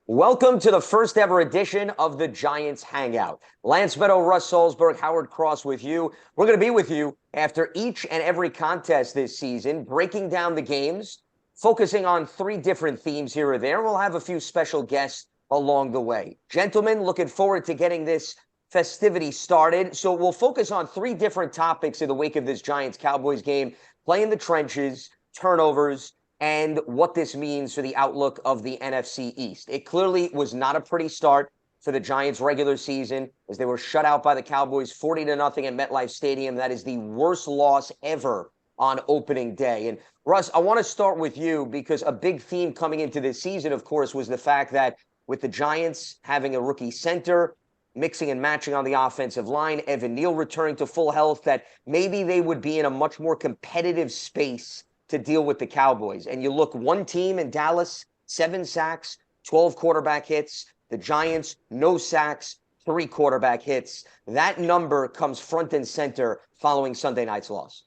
Welcome to the first ever edition of the Giants Hangout. Lance Meadow, Russ Salzberg, Howard Cross with you. We're going to be with you after each and every contest this season, breaking down the games, focusing on three different themes here or there. We'll have a few special guests along the way. Gentlemen, looking forward to getting this festivity started. So we'll focus on three different topics in the wake of this Giants-Cowboys game: playing the trenches, turnovers, and what this means for the outlook of the NFC East. It clearly was not a pretty start for the Giants regular season as they were shut out by the Cowboys 40-0 at MetLife Stadium. That is the worst loss ever on opening day. And Russ, I want to start with you because a big theme coming into this season, of course, was the fact that with the Giants having a rookie center, mixing and matching on the offensive line, Evan Neal returning to full health, that maybe they would be in a much more competitive space to deal with the Cowboys. And you look, one team in Dallas, 7 sacks, 12 quarterback hits. The Giants, no sacks, 3 quarterback hits. That number comes front and center following Sunday night's loss.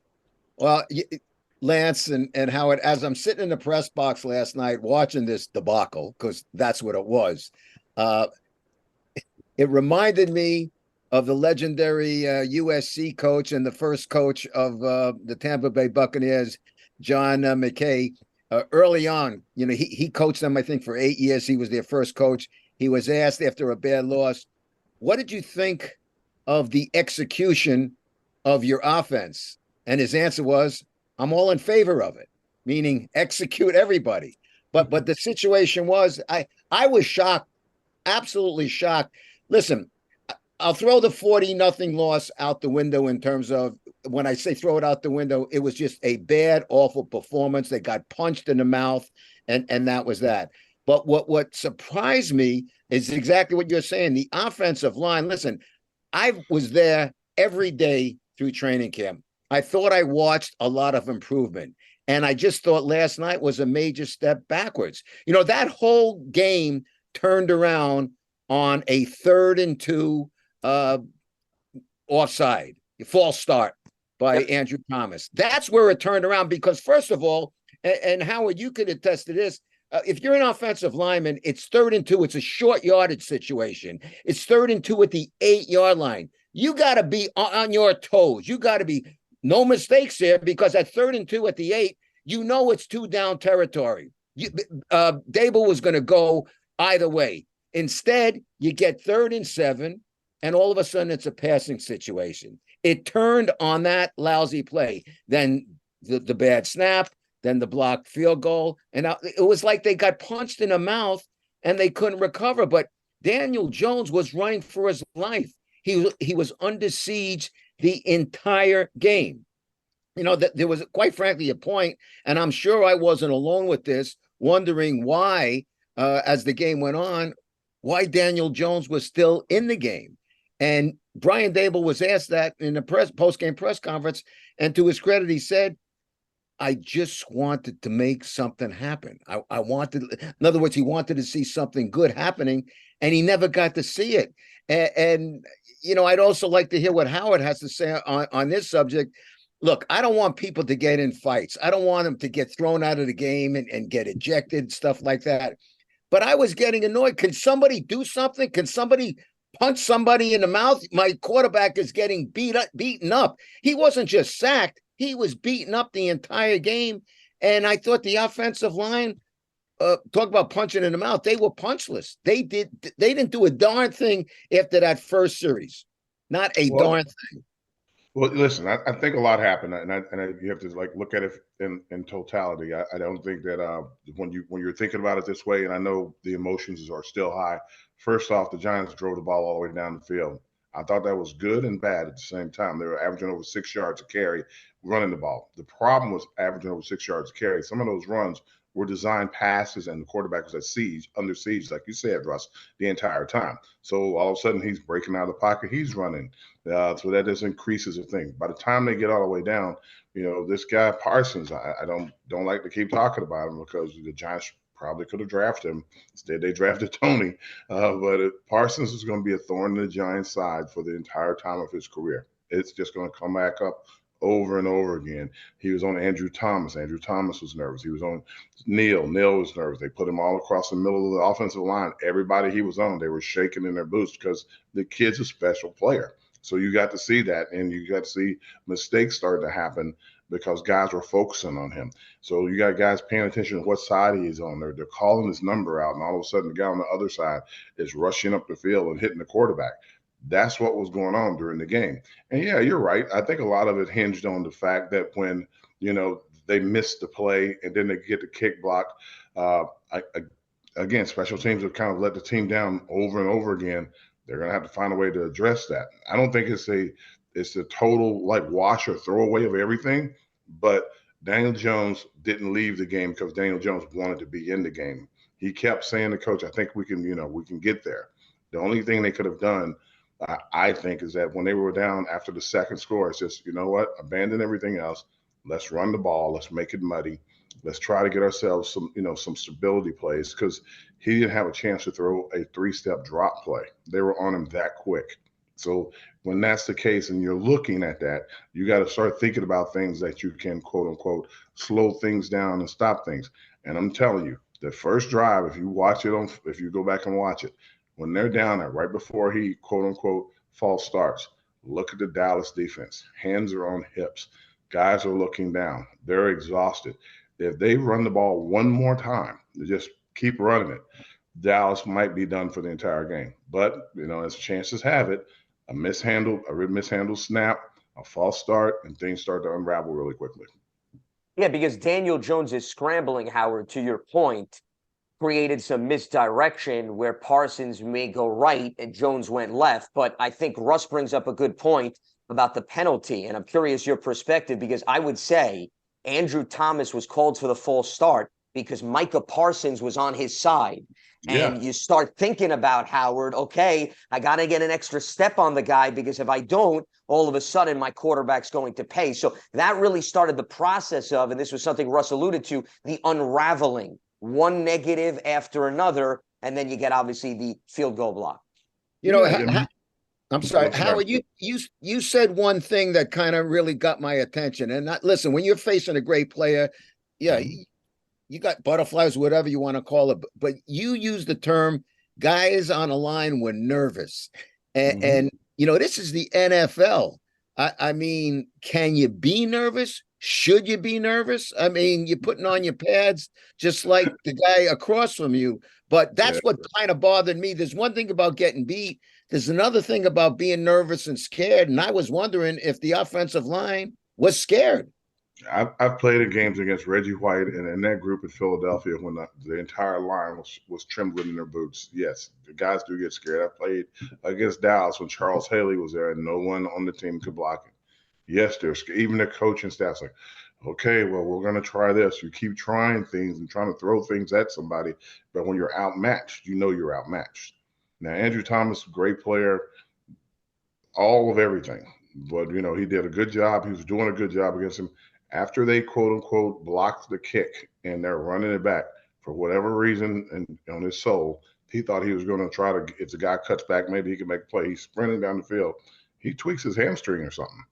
Well, Lance and Howard, as I'm sitting in the press box last night watching this debacle, because that's what it was, it reminded me of the legendary USC coach and the first coach of the Tampa Bay Buccaneers, John McKay. Early on, he coached them, I think, for 8 years. He was their first coach. He was asked after a bad loss, what did you think of the execution of your offense? And his answer was, I'm all in favor of it, meaning execute everybody. But the situation was, I was shocked, absolutely shocked. Listen, I'll throw the 40-0 loss out the window in terms of, when I say throw it out the window, it was just a bad, awful performance. They got punched in the mouth, and that was that. But what surprised me is exactly what you're saying. The offensive line, listen, I was there every day through training camp. I thought I watched a lot of improvement. And I just thought last night was a major step backwards. That whole game turned around on a 3rd and 2 offside, false start by Andrew Thomas. That's where it turned around because, first of all, and Howard, you could attest to this, if you're an offensive lineman, it's 3rd and 2. It's a short yardage situation. It's 3rd and 2 at the 8-yard line. You got to be on your toes. You got to be no mistakes there because at 3rd and 2 at the 8, it's 2 down territory. Dable was going to go either way. Instead, you get 3rd and 7, and all of a sudden it's a passing situation. It turned on that lousy play. Then the bad snap, then the blocked field goal. And it was like they got punched in the mouth and they couldn't recover. But Daniel Jones was running for his life. He was under siege the entire game. There was, quite frankly, a point, and I'm sure I wasn't alone with this, wondering why, as the game went on, why Daniel Jones was still in the game. And Brian Dable was asked that in the post-game press conference, and to his credit, he said, I just wanted to make something happen. I wanted, in other words, he wanted to see something good happening, and he never got to see it. And I'd also like to hear what Howard has to say on this subject. Look, I don't want people to get in fights. I don't want them to get thrown out of the game and get ejected, stuff like that. But I was getting annoyed. Can somebody do something? Can somebody punch somebody in the mouth? My quarterback is getting beaten up. He wasn't just sacked. He was beaten up the entire game. And I thought the offensive line, talk about punching in the mouth, they were punchless. They didn't do a darn thing after that first series. Not a darn thing. Well, listen, I think a lot happened, and you have to look at it in totality. I don't think that when you're thinking about it this way, and I know the emotions are still high. First off, the Giants drove the ball all the way down the field. I thought that was good and bad at the same time. They were averaging over 6 yards a carry running the ball. The problem was averaging over 6 yards a carry. Some of those runs were designed passes, and the quarterback was under siege, like you said, Russ, the entire time. So all of a sudden, he's breaking out of the pocket. He's running. So that just increases the thing. By the time they get all the way down, this guy Parsons, I don't like to keep talking about him because the Giants probably could have drafted him. Instead, they drafted Tony. But Parsons is going to be a thorn in the Giants' side for the entire time of his career. It's just going to come back up over and over again. He was on Andrew Thomas. Andrew Thomas was nervous. He was on Neal. Neal was nervous. They put him all across the middle of the offensive line. Everybody he was on, they were shaking in their boots because the kid's a special player. So you got to see that, and you got to see mistakes starting to happen because guys were focusing on him. So you got guys paying attention to what side he's on. They're calling his number out, and all of a sudden the guy on the other side is rushing up the field and hitting the quarterback. That's what was going on during the game. And yeah, you're right. I think a lot of it hinged on the fact that when, they missed the play and then they get the kick block, again, special teams have kind of let the team down over and over again. They're going to have to find a way to address that. I don't think it's a total like wash or throwaway of everything, but Daniel Jones didn't leave the game because Daniel Jones wanted to be in the game. He kept saying to coach, I think we can get there. The only thing they could have done, I think, is that when they were down after the second score, it's just, you know what, abandon everything else. Let's run the ball. Let's make it muddy. Let's try to get ourselves some stability plays, because he didn't have a chance to throw a 3-step drop play. They were on him that quick. So when that's the case and you're looking at that, you got to start thinking about things that you can, quote unquote, slow things down and stop things. And I'm telling you, the first drive, if you go back and watch it, when they're down there right before he, quote unquote, false starts, look at the Dallas defense. Hands are on hips. Guys are looking down. They're exhausted. If they run the ball one more time, they just keep running it, Dallas might be done for the entire game. But, as chances have it, a mishandled snap, a false start, and things start to unravel really quickly. Yeah, because Daniel Jones is scrambling, Howard, to your point, created some misdirection where Parsons may go right and Jones went left. But I think Russ brings up a good point about the penalty. And I'm curious your perspective, because I would say Andrew Thomas was called for the false start because Micah Parsons was on his side. Yeah. And you start thinking about, Howard, okay, I got to get an extra step on the guy, because if I don't, all of a sudden my quarterback's going to pay. So that really started the process of, and this was something Russ alluded to, the unraveling, one negative after another, and then you get obviously the field goal block. I'm sorry, Howard, you said one thing that kind of really got my attention. And listen, when you're facing a great player, yeah, you got butterflies, whatever you want to call it, but you use the term guys on a line were nervous. And this is the NFL. I mean, can you be nervous? Should you be nervous? I mean, you're putting on your pads just like the guy across from you. But that's what kind of bothered me. There's one thing about getting beat. There's another thing about being nervous and scared. And I was wondering if the offensive line was scared. I've played in games against Reggie White and in that group in Philadelphia when the entire line was trembling in their boots. Yes, the guys do get scared. I played against Dallas when Charles Haley was there and no one on the team could block him. Yes, they're scared. Even the coaching staff's like, okay, well, we're going to try this. You keep trying things and trying to throw things at somebody, but when you're outmatched, you're outmatched. Now, Andrew Thomas, great player, all of everything. But, he did a good job. He was doing a good job against him. After they, quote unquote, blocked the kick and they're running it back, for whatever reason and on his soul, he thought he was going to try to, if the guy cuts back, maybe he can make a play. He's sprinting down the field. He tweaks his hamstring or something.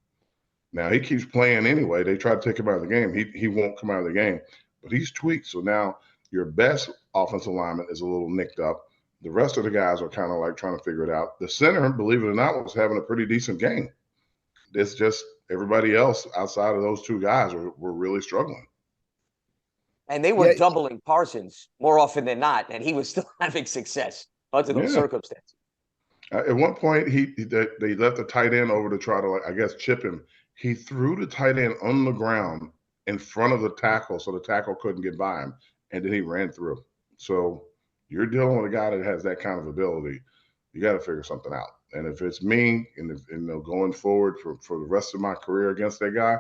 Now he keeps playing anyway. They try to take him out of the game. He won't come out of the game, but he's tweaked. So now your best offensive lineman is a little nicked up. The rest of the guys are kind of like trying to figure it out. The center, believe it or not, was having a pretty decent game. It's just everybody else outside of those two guys were really struggling. And they were doubling Parsons more often than not, and he was still having success under those circumstances. At one point, they left the tight end over to try to, chip him. He threw the tight end on the ground in front of the tackle so the tackle couldn't get by him, and then he ran through. So you're dealing with a guy that has that kind of ability. You got to figure something out. And if it's me, and going forward for the rest of my career against that guy,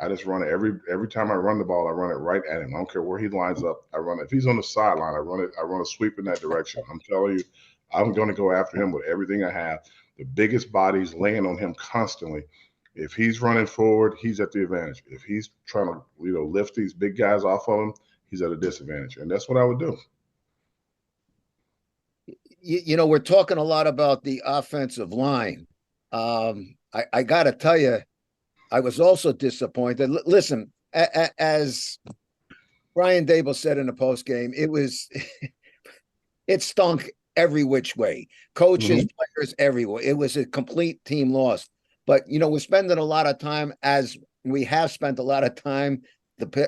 I just run it every time I run the ball. I run it right at him. I don't care where he lines up. I run it. If he's on the sideline, I run a sweep in that direction. I'm telling you, I'm going to go after him with everything I have. The biggest body's laying on him constantly. If he's running forward, he's at the advantage. If he's trying to, lift these big guys off of him, he's at a disadvantage. And that's what I would do. We're talking a lot about the offensive line. I got to tell you, I was also disappointed. Listen, as Brian Dable said in the post game, it stunk every which way. Coaches, players, everywhere. It was a complete team loss. But we're spending a lot of time, as we have spent a lot of time,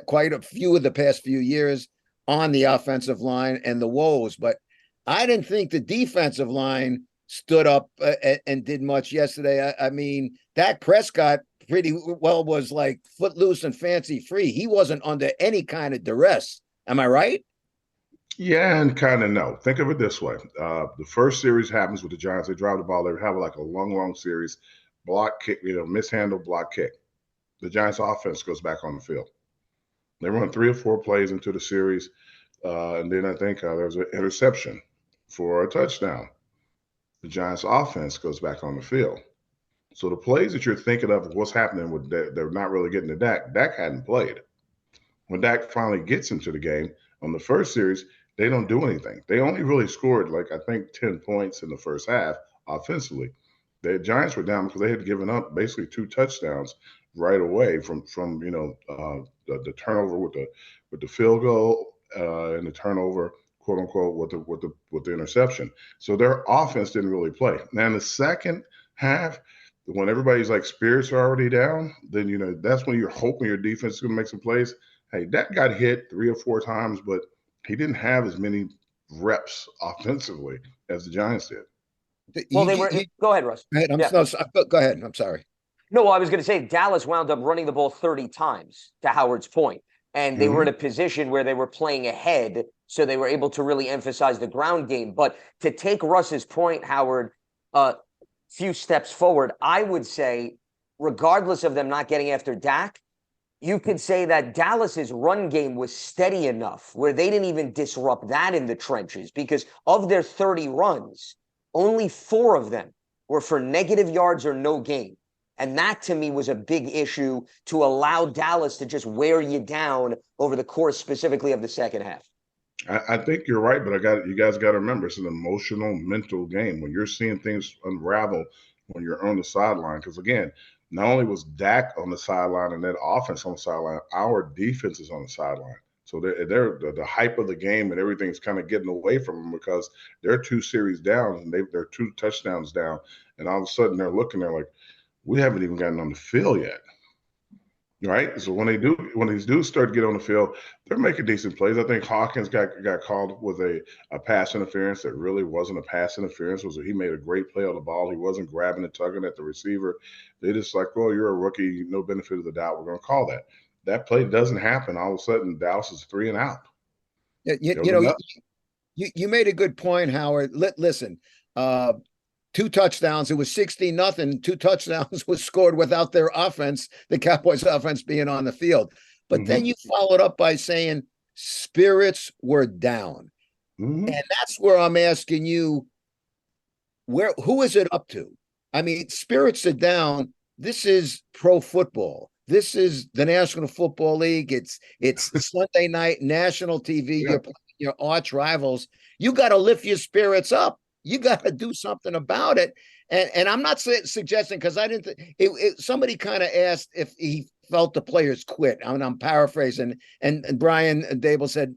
quite a few of the past few years, on the offensive line and the woes. But I didn't think the defensive line stood up and did much yesterday. I mean, Dak Prescott pretty well was like footloose and fancy free. He wasn't under any kind of duress. Am I right? Yeah, and kind of no. Think of it this way. The first series happens with the Giants. They drive the ball. They have like a long series, block kick, mishandled block kick. The Giants offense goes back on the field. They run 3 or 4 plays into the series. And then I think there's an interception for a touchdown. The Giants offense goes back on the field. So the plays that you're thinking of what's happening with they're not really getting to Dak. Dak hadn't played. When Dak finally gets into the game on the first series, they don't do anything. They only really scored like I think 10 points in the first half offensively. The Giants were down because they had given up basically 2 touchdowns right away from the turnover with the field goal and the turnover, quote unquote, with the interception. So their offense didn't really play. Now in the second half, when everybody's like spirits are already down, then that's when you're hoping your defense is going to make some plays. Hey, Dak got hit 3 or 4 times, but he didn't have as many reps offensively as the Giants did. Well, go ahead, Russ. Go ahead. I'm sorry. No, I was going to say Dallas wound up running the ball 30 times, to Howard's point, and they were in a position where they were playing ahead, so they were able to really emphasize the ground game. But to take Russ's point, Howard, a few steps forward, I would say, regardless of them not getting after Dak, you could say that Dallas's run game was steady enough where they didn't even disrupt that in the trenches, because of their 30 runs, only 4 of them were for negative yards or no gain. And that, to me, was a big issue to allow Dallas to just wear you down over the course specifically of the second half. I think you're right, but you guys got to remember, it's an emotional, mental game. When you're seeing things unravel when you're on the sideline, because again, not only was Dak on the sideline and that offense on the sideline, our defense is on the sideline. So they're the hype of the game and everything's kind of getting away from them because they're 2 series down and they're 2 touchdowns down. And all of a sudden they're like, we haven't even gotten on the field yet. Right. So when these dudes start to get on the field, they're making decent plays. I think Hawkins got called with a pass interference that really wasn't a pass interference. He made a great play on the ball. He wasn't grabbing and tugging at the receiver. They just like, well, you're a rookie, no benefit of the doubt. We're going to call that. That play doesn't happen. All of a sudden, Dallas is 3 and out. Yeah, you made a good point, Howard. Listen, 2 touchdowns. It was 16-0. 2 touchdowns was scored without their offense, the Cowboys' offense being on the field. But then you followed up by saying spirits were down. And that's where I'm asking you, who is it up to? I mean, spirits are down. This is pro football. This is the National Football League. It's Sunday night, national TV. Yeah. You're playing your arch rivals. You got to lift your spirits up. You got to do something about it. And I'm not suggesting, because I didn't somebody kind of asked if he felt the players quit. I mean, I'm paraphrasing. And Brian Dable said,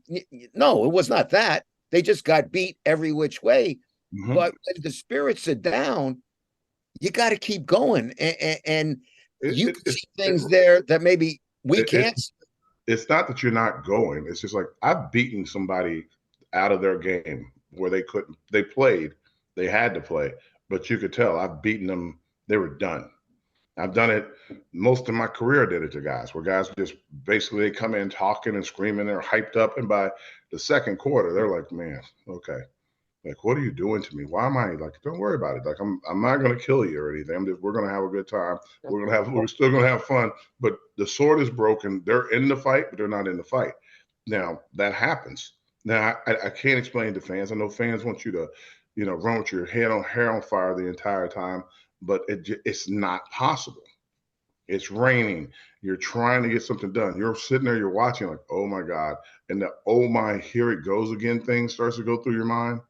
no, it was not that. They just got beat every which way. But when the spirits are down, you got to keep going. And you can see things there that maybe we can't. It's not that you're not going. It's just like I've beaten somebody out of their game where they couldn't. They played. They had to play. But you could tell I've beaten them. They were done. I've done it. Most of my career I did it to guys where guys just basically they come in talking and screaming. They're hyped up. And by the second quarter, they're like, man, okay. Like, what are you doing to me? Why am I like, don't worry about it. Like, I'm not going to kill you or anything. We're going to have a good time. We're still going to have fun. But the sword is broken. They're in the fight, but they're not in the fight. Now, that happens. Now, I can't explain to fans. I know fans want you to, run with your hair on fire the entire time, but it's not possible. It's raining. You're trying to get something done. You're sitting there, you're watching like, oh my God. And the, oh my, here it goes again thing starts to go through your mind.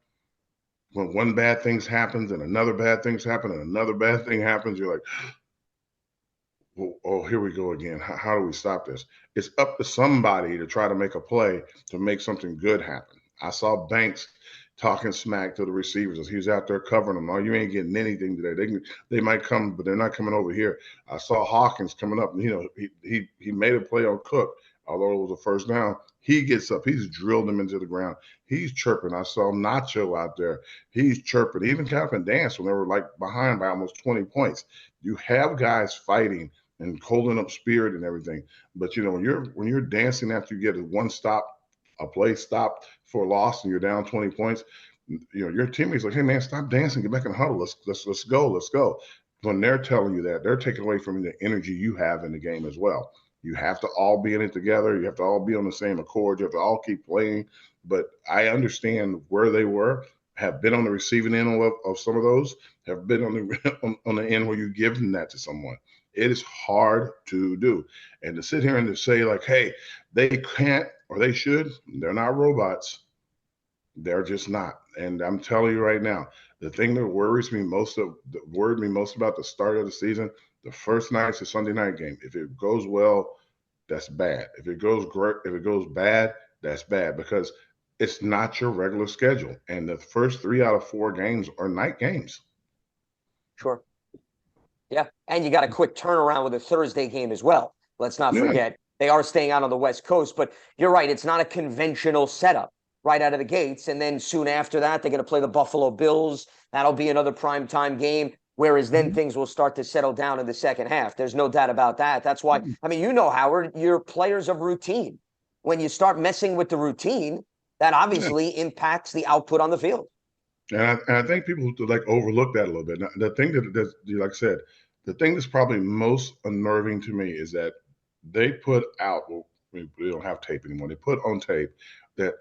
When one bad thing happens and another bad thing happens and another bad thing happens, you're like, well, oh, here we go again. How do we stop this? It's up to somebody to try to make a play to make something good happen. I saw Banks talking smack to the receivers as he was out there covering them. Oh, you ain't getting anything today. They might come, but they're not coming over here. I saw Hawkins coming up, and he made a play on Cook, although it was a first down. He gets up, he's drilled him into the ground. He's chirping. I saw Nacho out there. He's chirping. Even Calvin Dance when they were like behind by almost 20 points. You have guys fighting and holding up spirit and everything. But when you're dancing after you get a play stopped for a loss, and you're down 20 points, your teammates like, hey man, stop dancing, get back in the huddle, let's go. When they're telling you that, they're taking away from the energy you have in the game as well. You have to all be in it together. You have to all be on the same accord. You have to all keep playing. But I understand where they were, have been on the receiving end of some of those, have been on the on the end where you give them that to someone. It is hard to do. And to sit here and to say, like, hey, they can't or they should, they're not robots. They're just not. And I'm telling you right now, the thing that worried me most about the start of the season, the first night's a Sunday night game. If it goes well, that's bad. If it goes great, if it goes bad, that's bad because it's not your regular schedule. And the first 3 out of 4 games are night games. Sure. Yeah. And you got a quick turnaround with a Thursday game as well. Let's not forget they are staying out on the West Coast, but you're right. It's not a conventional setup right out of the gates. And then soon after that, they're going to play the Buffalo Bills. That'll be another primetime game. Whereas then things will start to settle down in the second half. There's no doubt about that. That's why, I mean, Howard, you're players of routine. When you start messing with the routine, that obviously impacts the output on the field. And I think people like overlook that a little bit. Now, the thing that, like I said, the thing that's probably most unnerving to me is that they put out, well, we don't have tape anymore. They put on tape that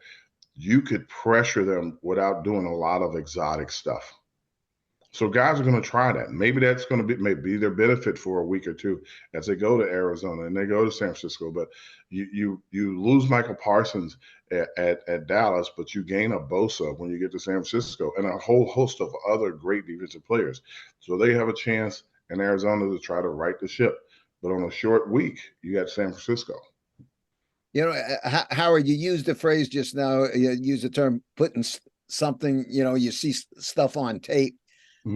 you could pressure them without doing a lot of exotic stuff. So guys are going to try that. Maybe that's going to be their benefit for a week or two as they go to Arizona and they go to San Francisco. But you lose Michael Parsons at Dallas, but you gain a Bosa when you get to San Francisco and a whole host of other great defensive players. So they have a chance in Arizona to try to right the ship. But on a short week, you got San Francisco. Howard, you used the phrase just now. You used the term putting something. You see stuff on tape.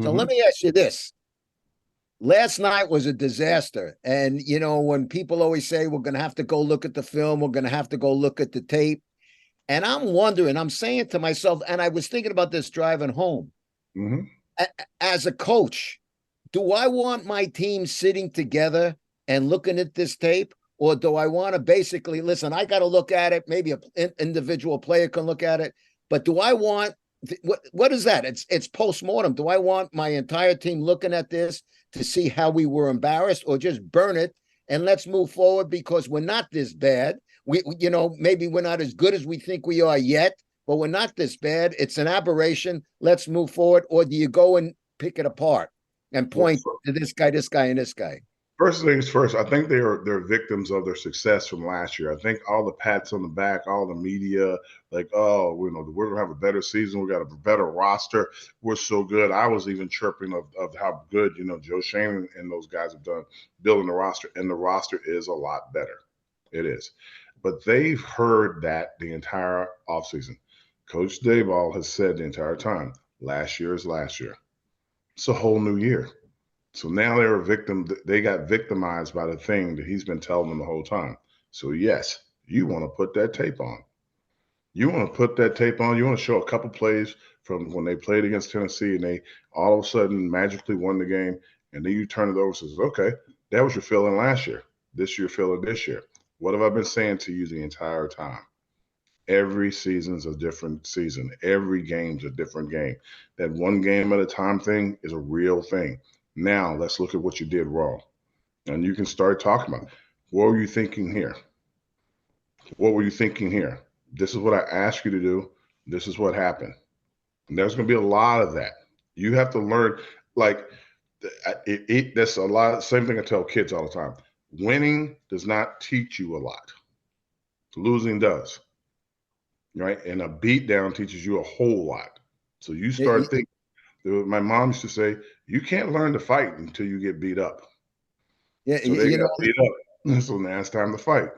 So let me ask you this. Last night was a disaster. And, when people always say we're going to have to go look at the film, we're going to have to go look at the tape. And I'm wondering, I'm saying to myself, and I was thinking about this driving home. As a coach, do I want my team sitting together and looking at this tape? Or do I want to basically, listen, I got to look at it. Maybe an individual player can look at it. But do I want what is that? It's post-mortem. Do I want my entire team looking at this to see how we were embarrassed, or just burn it and let's move forward because we're not this bad? Maybe we're not as good as we think we are yet, but we're not this bad. It's an aberration. Let's move forward. Or do you go and pick it apart and point to this guy, and this guy? First things first, I think they're victims of their success from last year. I think all the pats on the back, all the media, like, oh, we're gonna have a better season. We got a better roster. We're so good. I was even chirping of how good Joe Shane and those guys have done building the roster, and the roster is a lot better. It is, but they've heard that the entire offseason. Coach Dayball has said the entire time, last year is last year. It's a whole new year. So now they're a victim. They got victimized by the thing that he's been telling them the whole time. So yes, you want to put that tape on. You want to put that tape on. You want to show a couple plays from when they played against Tennessee and they all of a sudden magically won the game. And then you turn it over and says, okay, that was your feeling last year. This year feeling this year. What have I been saying to you the entire time? Every season's a different season. Every game's a different game. That one game at a time thing is a real thing. Now, let's look at what you did wrong. And you can start talking about, what were you thinking here? What were you thinking here? This is what I asked you to do. This is what happened. And there's going to be a lot of that. You have to learn, like, that's a lot. Same thing I tell kids all the time. Winning does not teach you a lot. Losing does. Right? And a beat down teaches you a whole lot. So you start thinking, my mom used to say, you can't learn to fight until you get beat up. Yeah, So they got beat up. So now it's time to fight.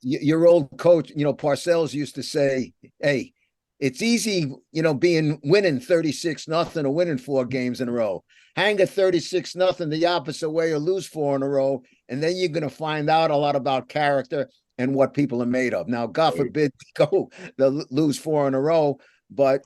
Your old coach, Parcells used to say, "Hey, it's easy, winning 36-0 or winning 4 games in a row. Hang a 36-0 the opposite way or lose 4 in a row, and then you're going to find out a lot about character and what people are made of. Now, God forbid they lose 4 in a row, but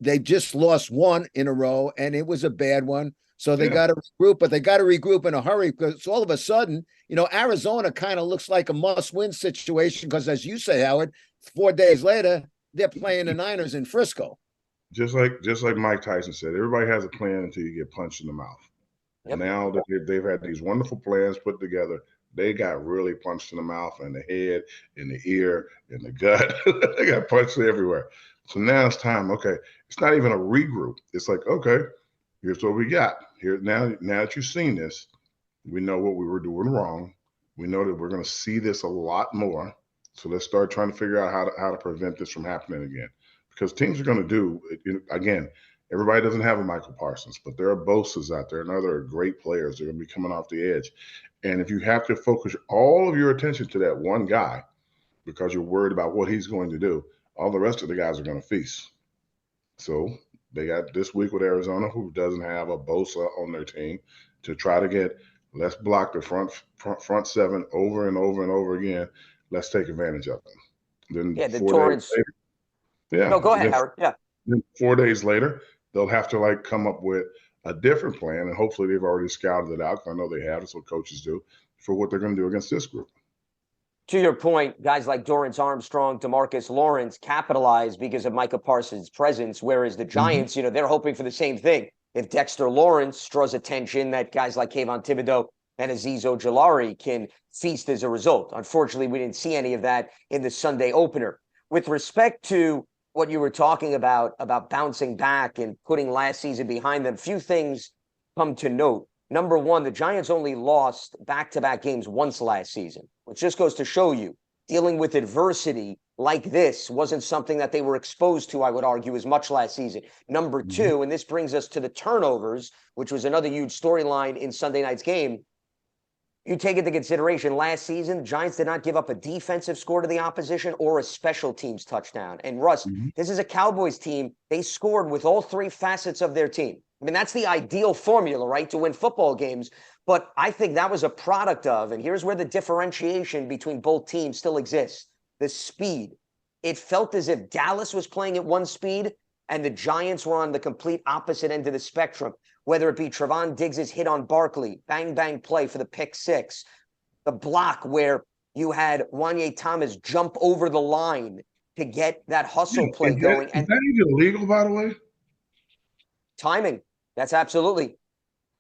they just lost 1 in a row, and it was a bad one. So they got to regroup, but they got to regroup in a hurry because all of a sudden, Arizona kind of looks like a must-win situation because, as you say, Howard, 4 days later, they're playing the Niners in Frisco. Just like Mike Tyson said, everybody has a plan until you get punched in the mouth. Yep. And now that they've had these wonderful plans put together, they got really punched in the mouth and the head, in the ear, in the gut. They got punched everywhere. So now it's time. Okay, it's not even a regroup. It's like, okay, here's what we got. Here now that you've seen this, we know what we were doing wrong. We know that we're going to see this a lot more. So let's start trying to figure out how to prevent this from happening again. Because teams are going to do, again, everybody doesn't have a Michael Parsons, but there are Bosa's out there and other great players that are going to be coming off the edge. And if you have to focus all of your attention to that one guy because you're worried about what he's going to do, all the rest of the guys are going to feast. So they got this week with Arizona, who doesn't have a Bosa on their team, to try to get, let's block the front 7 over and over and over again. Let's take advantage of them. Then the Torrance. No, go ahead, Howard. Yeah. Then 4 days later, they'll have to come up with a different plan, and hopefully they've already scouted it out. I know they have. That's what coaches do for what they're going to do against this group. To your point, guys like Dorrance Armstrong, DeMarcus Lawrence capitalized because of Micah Parsons' presence, whereas the Giants, they're hoping for the same thing. If Dexter Lawrence draws attention, that guys like Kayvon Thibodeau and Azeez Ojulari can feast as a result. Unfortunately, we didn't see any of that in the Sunday opener. With respect to what you were talking about bouncing back and putting last season behind them, few things come to note. Number one, the Giants only lost back-to-back games once last season, which just goes to show you dealing with adversity like this wasn't something that they were exposed to, I would argue, as much last season. Number two, and this brings us to the turnovers, which was another huge storyline in Sunday night's game. You take into consideration last season, the Giants did not give up a defensive score to the opposition or a special teams touchdown. And Russ, this is a Cowboys team. They scored with all 3 facets of their team. I mean, that's the ideal formula, right, to win football games. But I think that was a product of, and here's where the differentiation between both teams still exists, the speed. It felt as if Dallas was playing at one speed and the Giants were on the complete opposite end of the spectrum, whether it be Trevon Diggs' hit on Barkley, bang, bang play for the pick 6, the block where you had Wanye Thomas jump over the line to get that hustle play going. Is that even illegal, by the way? Timing. That's absolutely.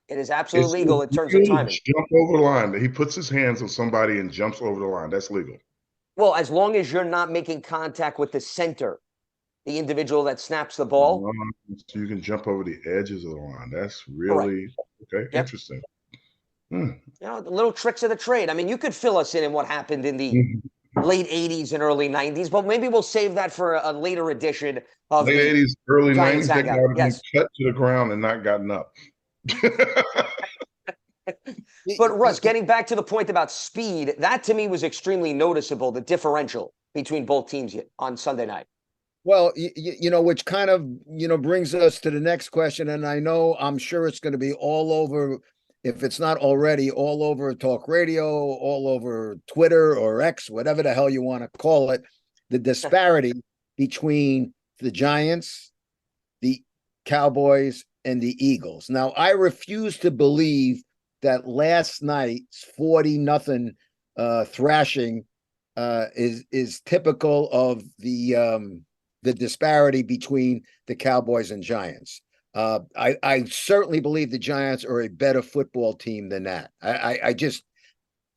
It is absolutely legal in terms of timing. Jump over the line. He puts his hands on somebody and jumps over the line. That's legal. Well, as long as you're not making contact with the center, the individual that snaps the ball. So you can jump over the edges of the line. That's really okay. Yep. Interesting. The little tricks of the trade. I mean, you could fill us in what happened in the late 80s and early 90s, but maybe we'll save that for a later edition of late 80s, early 90s. They got been cut to the ground and not gotten up. But Russ, getting back to the point about speed, that to me was extremely noticeable, the differential between both teams on Sunday night. Well, which kind of, brings us to the next question. And I'm sure it's going to be all over, if it's not already, all over talk radio, all over Twitter or X, whatever the hell you want to call it, the disparity between the Giants, the Cowboys, and the Eagles. Now, I refuse to believe that last night's 40-0 thrashing is typical of the disparity between the Cowboys and Giants. I certainly believe the Giants are a better football team than that. I just,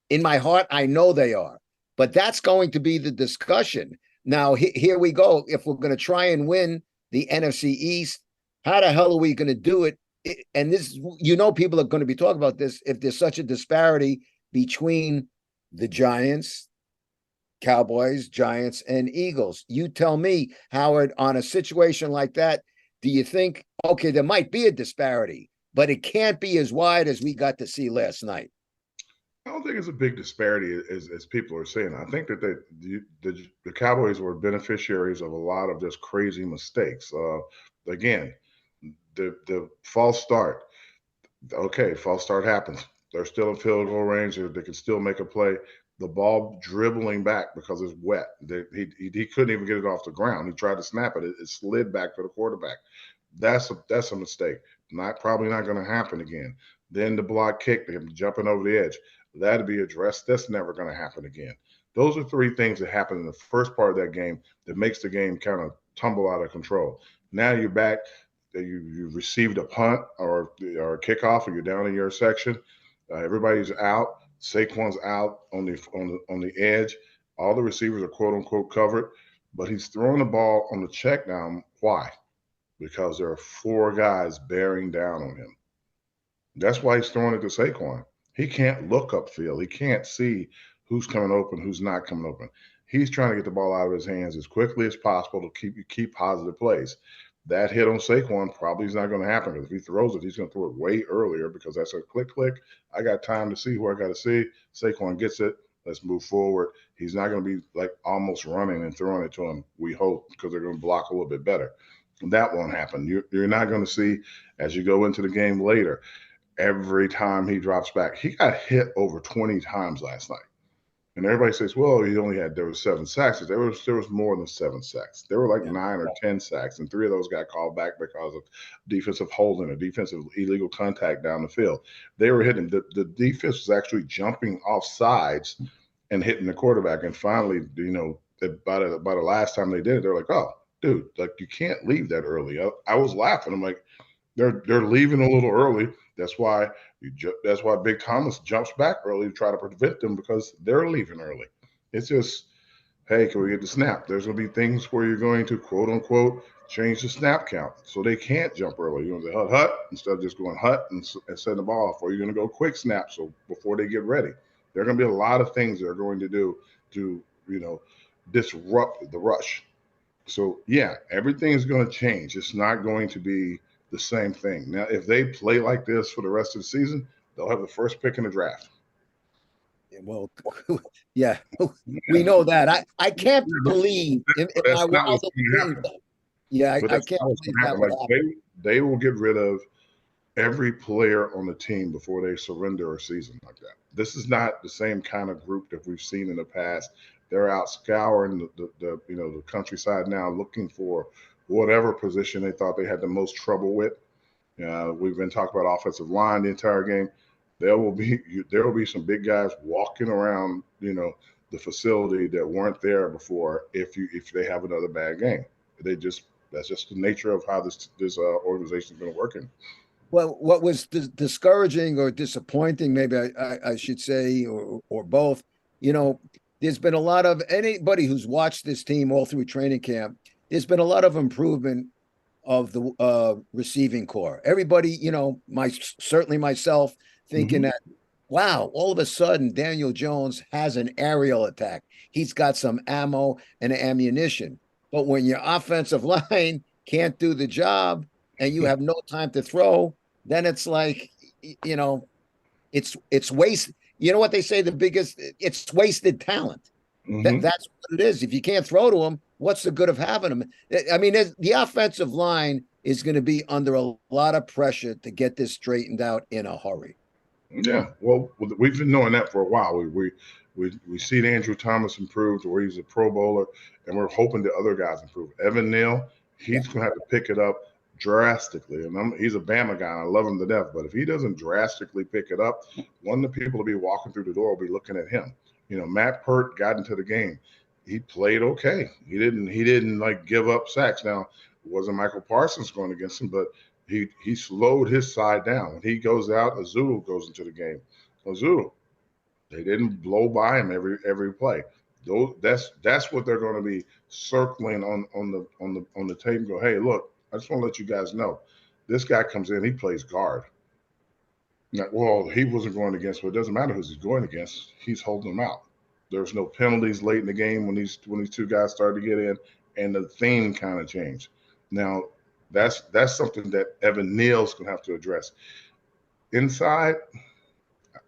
in my heart, I know they are. But that's going to be the discussion. Now, here we go. If we're going to try and win the NFC East, how the hell are we going to do it? And this, people are going to be talking about this if there's such a disparity between the Giants, Cowboys, Giants, and Eagles. You tell me, Howard, on a situation like that, do you think, okay, there might be a disparity, but it can't be as wide as we got to see last night? I don't think it's a big disparity as people are saying. I think that the Cowboys were beneficiaries of a lot of just crazy mistakes. Again, the false start. Okay, false start happens. They're still in field goal range. They can still make a play. The ball dribbling back because it's wet. He couldn't even get it off the ground. He tried to snap it. It slid back to the quarterback. That's a mistake. Probably not going to happen again. Then the block kick, him jumping over the edge. That'll be addressed. That's never going to happen again. Those are three things that happen in the first part of that game that makes the game kind of tumble out of control. Now you're back. You received a punt or a kickoff, or you're down in your section. Everybody's out. Saquon's out on the edge. All the receivers are quote unquote covered, but he's throwing the ball on the check down. Why? Because there are four guys bearing down on him. That's why he's throwing it to Saquon. He can't look upfield. He can't see who's coming open, who's not coming open. He's trying to get the ball out of his hands as quickly as possible to keep positive plays. That hit on Saquon probably is not going to happen, because if he throws it, he's going to throw it way earlier, because that's a click. I got time to see who I got to see. Saquon gets it. Let's move forward. He's not going to be like almost running and throwing it to him, we hope, because they're going to block a little bit better. That won't happen. You're not going to see, as you go into the game later, every time he drops back. He got hit over 20 times last night. And everybody says, well, there was 7 sacks. There was more than 7 sacks. There were like 9 or 10 sacks, and 3 of those got called back because of defensive holding or defensive illegal contact down the field. They were hitting. The defense was actually jumping off sides and hitting the quarterback. And finally, by the last time they did it, they're like, oh, dude, like, you can't leave that early. I was laughing. I'm like, they're leaving a little early. That's why Big Thomas jumps back early to try to prevent them, because they're leaving early. It's just, hey, can we get the snap? There's going to be things where you're going to, quote unquote, change the snap count, so they can't jump early. You're going to say hut instead of just going hut and setting the ball off, or you're going to go quick snap so before they get ready. There are going to be a lot of things they're going to do to disrupt the rush. So yeah, everything's going to change. It's not going to be the same thing. Now, if they play like this for the rest of the season, they'll have the first pick in the draft. Well, yeah, we know that. I can't believe if I wildest dream. Yeah, I can't believe that would happen. They will get rid of every player on the team before they surrender a season like that. This is not the same kind of group that we've seen in the past. They're out scouring the countryside now, looking for whatever position they thought they had the most trouble with. We've been talking about offensive line the entire game. There will be some big guys walking around, the facility that weren't there before. If they have another bad game, that's just the nature of how this organization's been working. Well, what was discouraging or disappointing, maybe I should say, or both, there's been a lot of, anybody who's watched this team all through training camp, there's been a lot of improvement of the receiving core. Everybody, certainly myself, thinking that, wow, all of a sudden Daniel Jones has an aerial attack. He's got some ammo and ammunition. But when your offensive line can't do the job and you have no time to throw, then it's like, it's waste. You know what they say, it's wasted talent. That's what it is. If you can't throw to them, what's the good of having them? I mean, the offensive line is going to be under a lot of pressure to get this straightened out in a hurry. Yeah, well, we've been knowing that for a while. We see Andrew Thomas improve to where he's a Pro Bowler, and we're hoping the other guys improve. Evan Neal, he's going to have to pick it up drastically. And he's a Bama guy, and I love him to death. But if he doesn't drastically pick it up, one of the people will be walking through the door will be looking at him. Matt Pert got into the game. He played okay. He didn't like give up sacks. Now, it wasn't Michael Parsons going against him, but he slowed his side down. When he goes out, Azul goes into the game. Azul, they didn't blow by him every play. That's what they're going to be circling on the tape and go, hey, look, I just want to let you guys know, this guy comes in, he plays guard. Now, well, he wasn't going against, but it doesn't matter who he's going against. He's holding them out. There's no penalties late in the game when these two guys started to get in, and the theme kind of changed. Now, that's something that Evan Neal's going to have to address. Inside,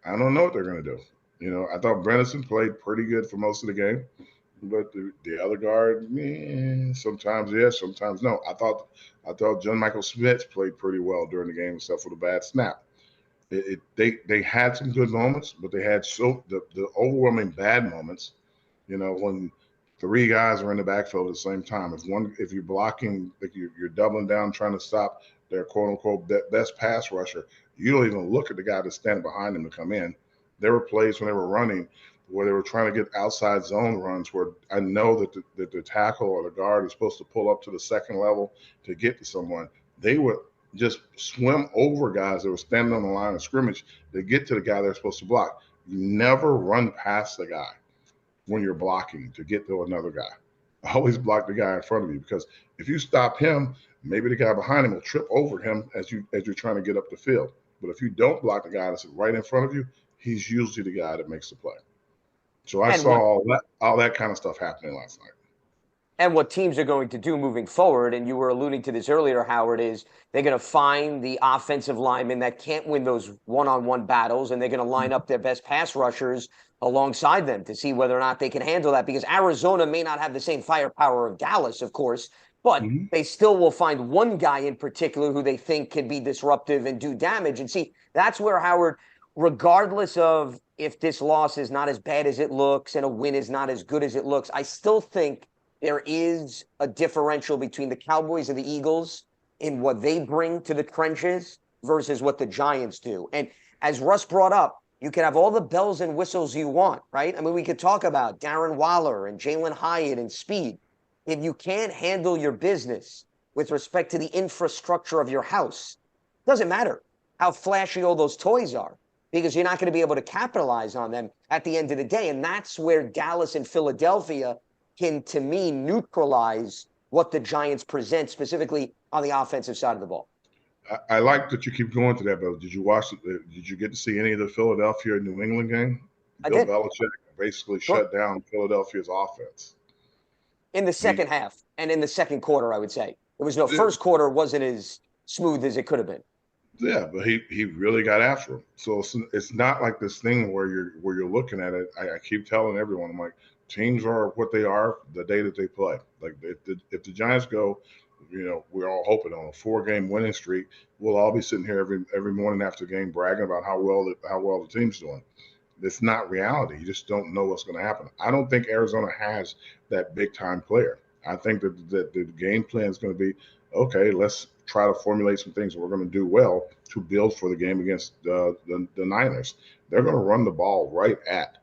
I don't know what they're going to do. I thought Brenison played pretty good for most of the game, but the other guard, sometimes yes, sometimes no. I thought John Michael Smith played pretty well during the game, except for the bad snap. They had some good moments, but they had the overwhelming bad moments. When three guys are in the backfield at the same time, if you're blocking, like you're doubling down trying to stop their quote unquote best pass rusher, you don't even look at the guy that's standing behind them to come in. There were plays when they were running where they were trying to get outside zone runs where I know that the tackle or the guard is supposed to pull up to the second level to get to someone. They would just swim over guys that were standing on the line of scrimmage to get to the guy they're supposed to block. You never run past the guy when you're blocking to get to another guy. Always block the guy in front of you, because if you stop him, maybe the guy behind him will trip over him as you're trying to get up the field. But if you don't block the guy that's right in front of you, he's usually the guy that makes the play. So I saw all that kind of stuff happening last night. And what teams are going to do moving forward, and you were alluding to this earlier, Howard, is they're going to find the offensive linemen that can't win those one-on-one battles, and they're going to line up their best pass rushers alongside them to see whether or not they can handle that. Because Arizona may not have the same firepower of Dallas, of course, but they still will find one guy in particular who they think can be disruptive and do damage. And see, that's where Howard, regardless of if this loss is not as bad as it looks and a win is not as good as it looks, I still think there is a differential between the Cowboys and the Eagles in what they bring to the trenches versus what the Giants do. And as Russ brought up, you can have all the bells and whistles you want, right? I mean, we could talk about Darren Waller and Jalen Hyatt and speed. If you can't handle your business with respect to the infrastructure of your house, it doesn't matter how flashy all those toys are, because you're not going to be able to capitalize on them at the end of the day. And that's where Dallas and Philadelphia can, to me, neutralize what the Giants present, specifically on the offensive side of the ball. I like that you keep going to that, but did you watch? Did you get to see any of the Philadelphia New England game? Bill Belichick basically shut down Philadelphia's offense in the second half and in the second quarter. I would say there was no first quarter wasn't as smooth as it could have been. Yeah, but he really got after him. So it's not like this thing where you're looking at it. I keep telling everyone, I'm like, teams are what they are the day that they play. Like if the Giants go, we're all hoping on a 4-game winning streak. We'll all be sitting here every morning after the game bragging about how well the team's doing. It's not reality. You just don't know what's going to happen. I don't think Arizona has that big time player. I think that the game plan is going to be, okay, let's try to formulate some things that we're going to do well to build for the game against the Niners. They're going to run the ball right at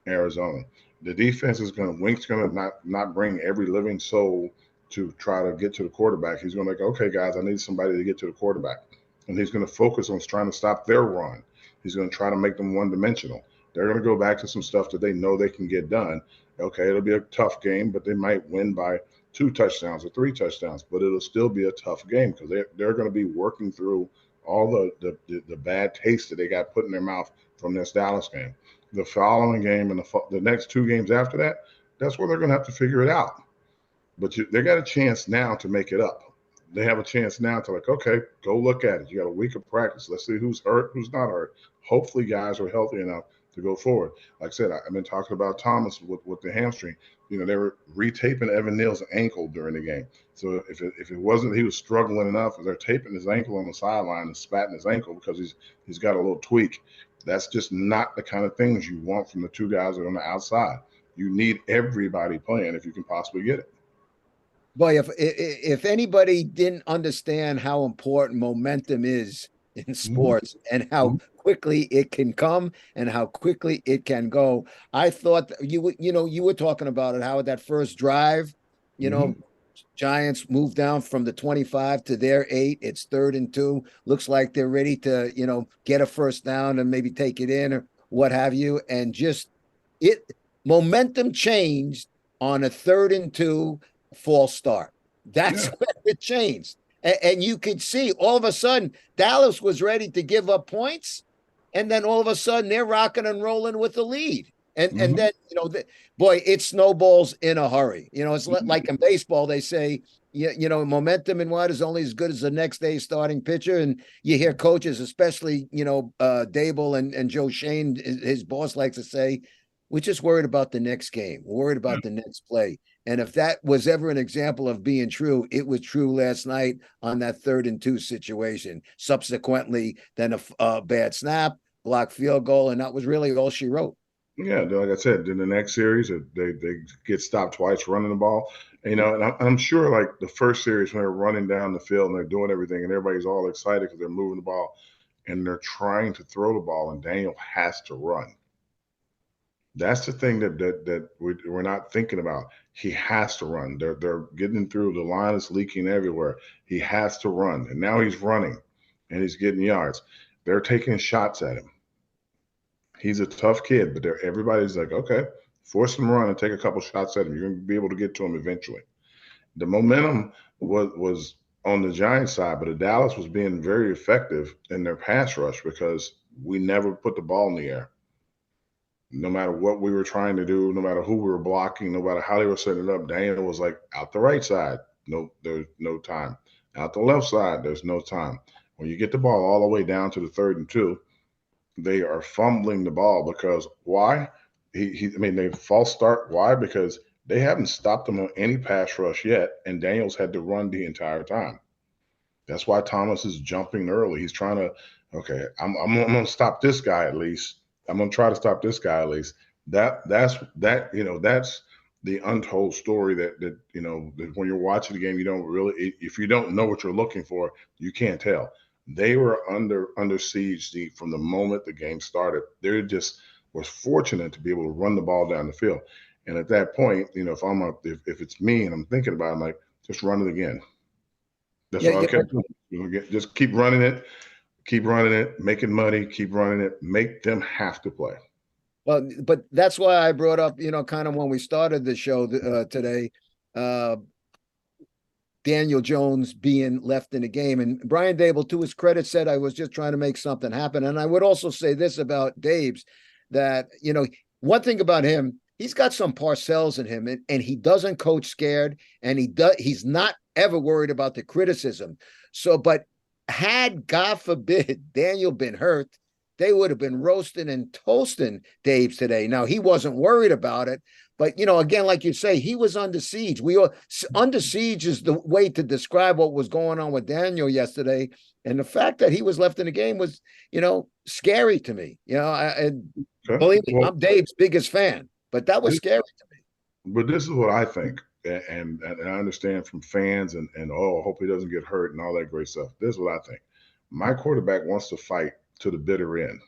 Arizona. The defense is going to not bring every living soul to try to get to the quarterback. He's going to okay, guys, I need somebody to get to the quarterback. And he's going to focus on trying to stop their run. He's going to try to make them one-dimensional. They're going to go back to some stuff that they know they can get done. Okay, it'll be a tough game, but they might win by 2 touchdowns or 3 touchdowns, but it'll still be a tough game because they're going to be working through all the bad taste that they got put in their mouth from this Dallas game. The following game and the next 2 games after that, that's where they're going to have to figure it out. But they got a chance now to make it up. They have a chance now to okay, go look at it. You got a week of practice. Let's see who's hurt, who's not hurt. Hopefully guys are healthy enough to go forward. Like I said, I've been talking about Thomas with the hamstring. They were retaping Evan Neal's ankle during the game. So if it wasn't he was struggling enough, they're taping his ankle on the sideline and spatting his ankle because he's got a little tweak. That's just not the kind of things you want from the 2 guys that are on the outside. You need everybody playing if you can possibly get it. Boy, if anybody didn't understand how important momentum is in sports and how quickly it can come and how quickly it can go, I thought you were talking about it, how that first drive, Giants moved down from the 25 to their 8. It's 3rd and 2. Looks like they're ready to, get a first down and maybe take it in or what have you. And momentum changed on a 3rd and 2 false start. That's when it changed. And you could see all of a sudden Dallas was ready to give up points. And then all of a sudden they're rocking and rolling with the lead. And then, boy, it snowballs in a hurry. It's like in baseball, they say, momentum and what is only as good as the next day's starting pitcher. And you hear coaches, especially, Dable and Joe Shane, his boss, likes to say, we're just worried about the next game. We're worried about the next play. And if that was ever an example of being true, it was true last night on that 3rd and 2 situation. Subsequently, then a bad snap, blocked field goal, and that was really all she wrote. Yeah, like I said, in the next series, they get stopped twice running the ball. And, and I'm sure like the first series when they're running down the field and they're doing everything and everybody's all excited because they're moving the ball and they're trying to throw the ball and Daniel has to run. That's the thing that we're not thinking about. He has to run. They're getting through. The line is leaking everywhere. He has to run, and now he's running, and he's getting yards. They're taking shots at him. He's a tough kid, but everybody's like, okay, force him to run and take a couple shots at him. You're going to be able to get to him eventually. The momentum was on the Giants side, but the Dallas was being very effective in their pass rush because we never put the ball in the air. No matter what we were trying to do, no matter who we were blocking, no matter how they were setting it up, Daniel was like, out the right side, no, there's no time. Out the left side, there's no time. When you get the ball all the way down to the 3rd and 2, they are fumbling the ball because why? They false start. Why? Because they haven't stopped them on any pass rush yet, and Daniels had to run the entire time. That's why Thomas is jumping early. He's trying to, okay, I'm going to stop this guy at least. I'm going to try to stop this guy at least. That's the untold story that when you're watching the game, you don't really, if you don't know what you're looking for, you can't tell. They were under siege from the moment the game started. They just was fortunate to be able to run the ball down the field. And at that point, if it's me and I'm thinking about it, I'm like, just run it again. That's what I kept doing. Just keep running it, make it muddy, keep running it, make them have to play. Well, but that's why I brought up, kind of when we started the show today, Daniel Jones being left in the game. And Brian Dable, to his credit, said, I was just trying to make something happen. And I would also say this about Dave's, that, one thing about him, he's got some Parcells in him, and he doesn't coach scared, and he's not ever worried about the criticism. So, but had, God forbid, Daniel been hurt, they would have been roasting and toasting Dave's today. Now, he wasn't worried about it, but, again, like you say, he was under siege. Under siege is the way to describe what was going on with Daniel yesterday. And the fact that he was left in the game was, scary to me. Believe me, I'm Dave's biggest fan, but that was scary to me. But this is what I think. And I understand from fans and hope he doesn't get hurt and all that great stuff. This is what I think. My quarterback wants to fight to the bitter end.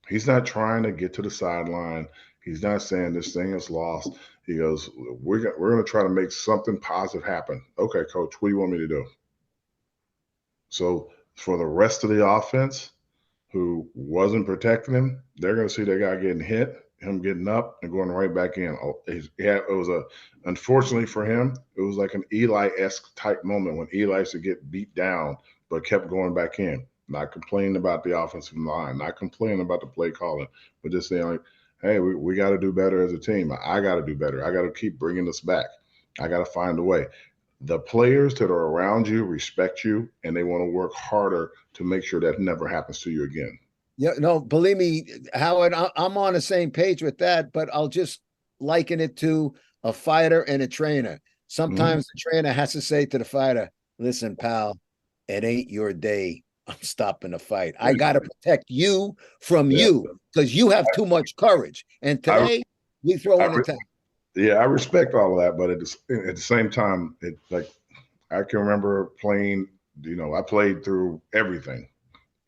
He's not trying to get to the sideline. He's not saying this thing is lost. He goes, we're going to try to make something positive happen. Okay, coach, what do you want me to do? So for the rest of the offense who wasn't protecting him, they're going to see that guy getting hit, him getting up and going right back in. Unfortunately for him, it was like an Eli-esque type moment when Eli used to get beat down but kept going back in. Not complaining about the offensive line, not complaining about the play calling, but just saying, like, hey, we got to do better as a team. I got to do better. I got to keep bringing us back. I got to find a way. The players that are around you respect you, and they want to work harder to make sure that never happens to you again. Yeah, no, believe me, Howard, I'm on the same page with that, but I'll just liken it to a fighter and a trainer. Sometimes the trainer has to say to the fighter, listen, pal, it ain't your day. I'm stopping the fight. I got to protect you from you because you have too much courage. And today we throw in the towel. Yeah, I respect all of that, but at the same time, I can remember playing. I played through everything,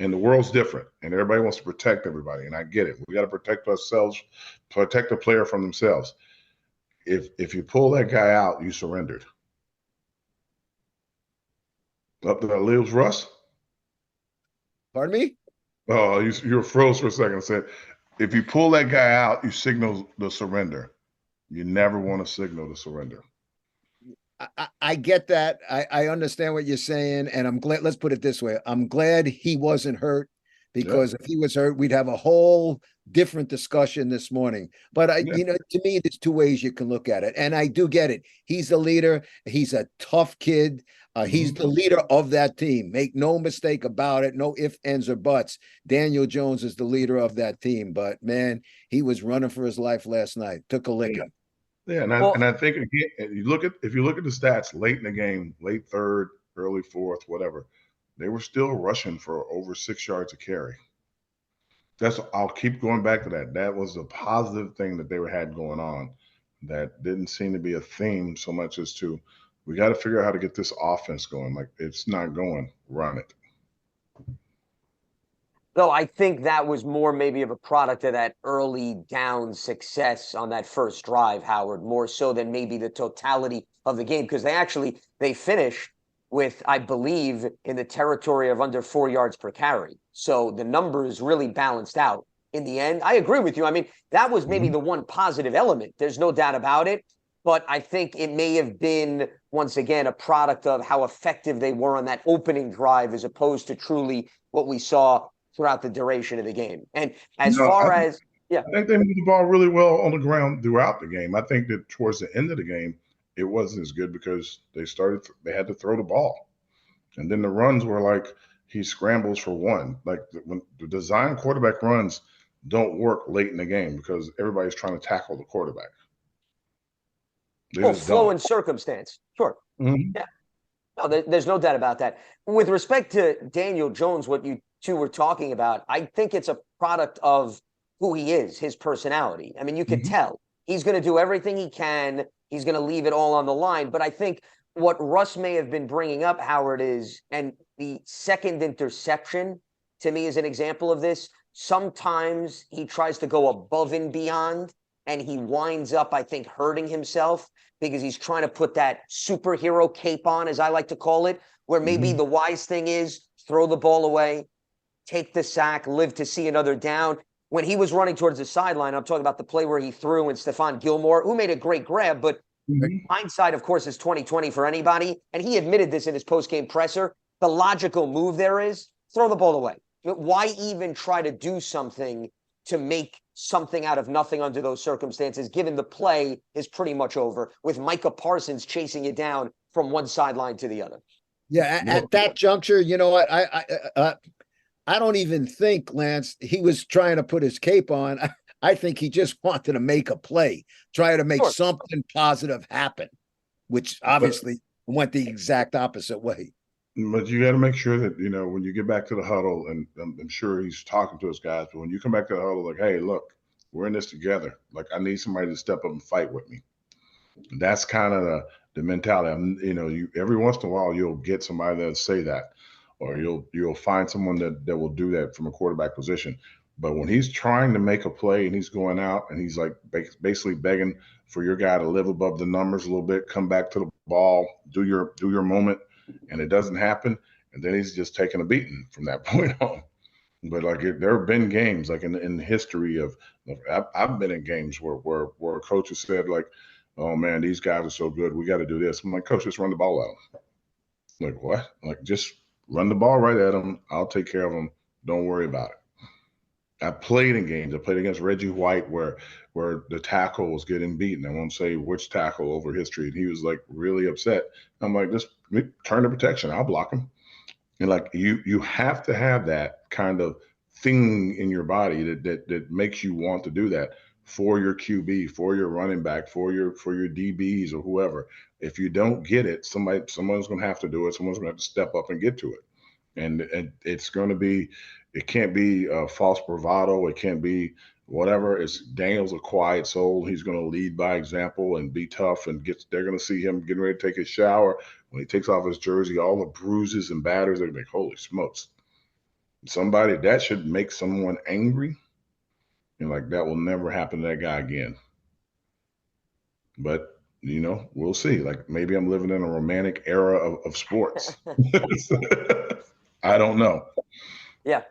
and the world's different, and everybody wants to protect everybody, and I get it. We got to protect ourselves, protect the player from themselves. If you pull that guy out, you surrendered. Up to that lives, Russ. Pardon me? Oh, you were froze for a second. I said, if you pull that guy out, you signal the surrender. You never want to signal the surrender. I get that. I understand what you're saying, and I'm glad. Let's put it this way: I'm glad he wasn't hurt because if he was hurt, we'd have a whole different discussion this morning. But to me, there's two ways you can look at it, and I do get it. He's the leader. He's a tough kid. He's the leader of that team. Make no mistake about it. No ifs, ands, or buts. Daniel Jones is the leader of that team. But man, he was running for his life last night. Took a licking. Yeah, and I think again, if you look at the stats late in the game, late third, early fourth, whatever, they were still rushing for over 6 yards a carry. I'll keep going back to that. That was a positive thing that they had going on. That didn't seem to be a theme so much as to we got to figure out how to get this offense going. Like, it's not going, run it. Though I think that was more maybe of a product of that early down success on that first drive, Howard, more so than maybe the totality of the game, because they finished with, I believe, in the territory of under 4 yards per carry. So the numbers really balanced out in the end. I agree with you. I mean, that was maybe the one positive element. There's no doubt about it. But I think it may have been, once again, a product of how effective they were on that opening drive as opposed to truly what we saw throughout the duration of the game. And I think they moved the ball really well on the ground throughout the game. I think that towards the end of the game, it wasn't as good because they had to throw the ball. And then the runs were like he scrambles for one. Like when the design quarterback runs don't work late in the game because everybody's trying to tackle the quarterback. Flow and circumstance. Sure. Mm-hmm. Yeah. No, there's no doubt about that. With respect to Daniel Jones, what you two were talking about, I think it's a product of who he is, his personality. I mean, you could tell he's going to do everything he can. He's going to leave it all on the line. But I think what Russ may have been bringing up, Howard, is, and the second interception to me is an example of this. Sometimes he tries to go above and beyond, and he winds up, I think, hurting himself because he's trying to put that superhero cape on, as I like to call it, where maybe the wise thing is throw the ball away, take the sack, live to see another down. When he was running towards the sideline, I'm talking about the play where he threw and Stephon Gilmore, who made a great grab, but hindsight, of course, is 20/20 for anybody. And he admitted this in his post-game presser. The logical move there is throw the ball away. Why even try to do something to make something out of nothing under those circumstances, given the play is pretty much over with Micah Parsons chasing you down from one sideline to the other? Yeah, at that juncture, you know what? I don't even think, Lance, he was trying to put his cape on. I think he just wanted to make a play, try to make something positive happen, which obviously went the exact opposite way. But you got to make sure that, when you get back to the huddle, and I'm sure he's talking to his guys, but when you come back to the huddle, like, hey, look, we're in this together. Like, I need somebody to step up and fight with me. And that's kind of the mentality. You every once in a while, you'll get somebody that'll say that, or you'll find someone that will do that from a quarterback position. But when he's trying to make a play and he's going out and he's like basically begging for your guy to live above the numbers a little bit, come back to the ball, do your moment, and it doesn't happen, and then he's just taking a beating from that point on. But like there have been games like in the history of I've been in games where coaches said like, oh man, these guys are so good, we got to do this. I'm like, coach, just run the ball at them. Like, what? Like, just run the ball right at them. I'll take care of them. Don't worry about it. I played in games. I played against Reggie White where the tackle was getting beaten. I won't say which tackle over history. And he was like really upset. I'm like, just turn to protection. I'll block him. And like you have to have that kind of thing in your body that makes you want to do that for your QB, for your running back, for your DBs or whoever. If you don't get it, someone's going to have to do it. Someone's going to have to step up and get to it. And it's going to be, it can't be false bravado. It can't be whatever. Daniel's a quiet soul. He's going to lead by example and be tough, and they're going to see him getting ready to take his shower. When he takes off his jersey, all the bruises and batters, they're like, holy smokes. Somebody that should make someone angry. And like, that will never happen to that guy again. But, we'll see. Like, maybe I'm living in a romantic era of sports. I don't know. Yeah.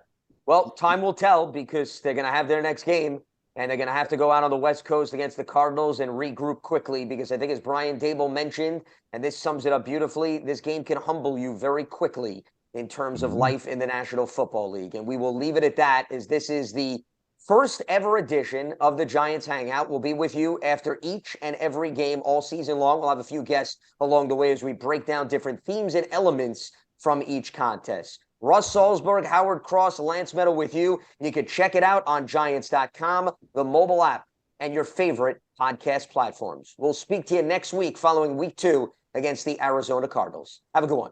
Well, time will tell because they're going to have their next game and they're going to have to go out on the West Coast against the Cardinals and regroup quickly because I think as Brian Dable mentioned, and this sums it up beautifully, this game can humble you very quickly in terms of life in the National Football League. And we will leave it at that, as this is the first ever edition of the Giants Hangout. We'll be with you after each and every game all season long. We'll have a few guests along the way as we break down different themes and elements from each contest. Russ Salzberg, Howard Cross, Lance Meadow with you. You can check it out on Giants.com, the mobile app, and your favorite podcast platforms. We'll speak to you next week following week 2 against the Arizona Cardinals. Have a good one.